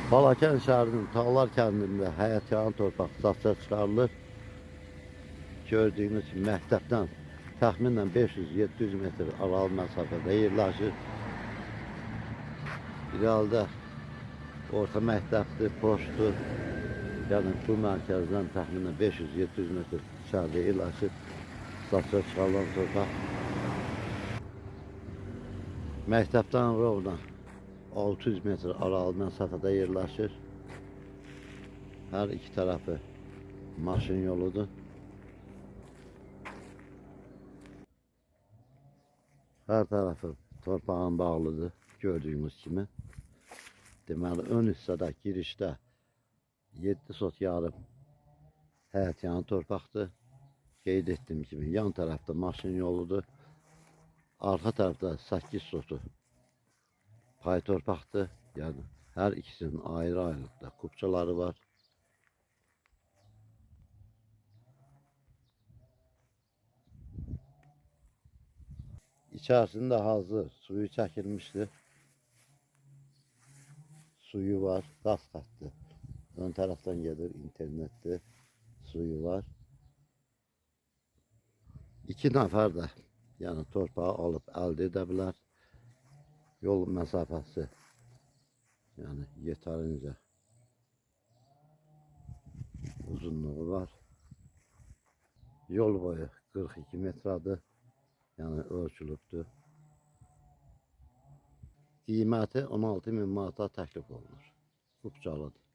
Balakən şəhərinin Tağlar kəndində həyətyanı torpaq satışa çıxarılır. Gördüyünüz kimi məktəbdən təxminən 500-700 metr aralı məsafədə yerləşir. İrəlidə orta məktəbdir, poçtdur. Yəni bu mərkəzdən təxminən 500-700 metr içəridə yerləşir. Satışa çıxarılan torpaq. Məktəbdən rovdan 600 metr aralı məsafədə yerləşir. Hər iki tərəfi maşın yoludur. Hər tərəfi torpağın bağlıdır, gördüyümüz kimi. Deməli, ön hissədə, girişdə 7 sot yarım həyətyanı torpaqdır. Qeyd etdiyim kimi, yan tərəfdə maşın yoludur. Arxa tərəfdə 8 sotu pay torpaqdır. Yəni, hər ikisinin ayrı-ayrılıqda kubçaları var. İçərisində hazır suyu çəkilmişdir. Suyu var, qaz xətti. Ön tərəfdən gedir, internetdir, suyu var. 2 nəfər də yəni torpağı alıb əldə edə bilər. Yol məsafəsi yəni yetərincə uzunluğu var. Yol boyu 42 metradır. Yəni ölçülübdür. Qiyməti 16.000 manata təklif olunur. Kubçalıdır.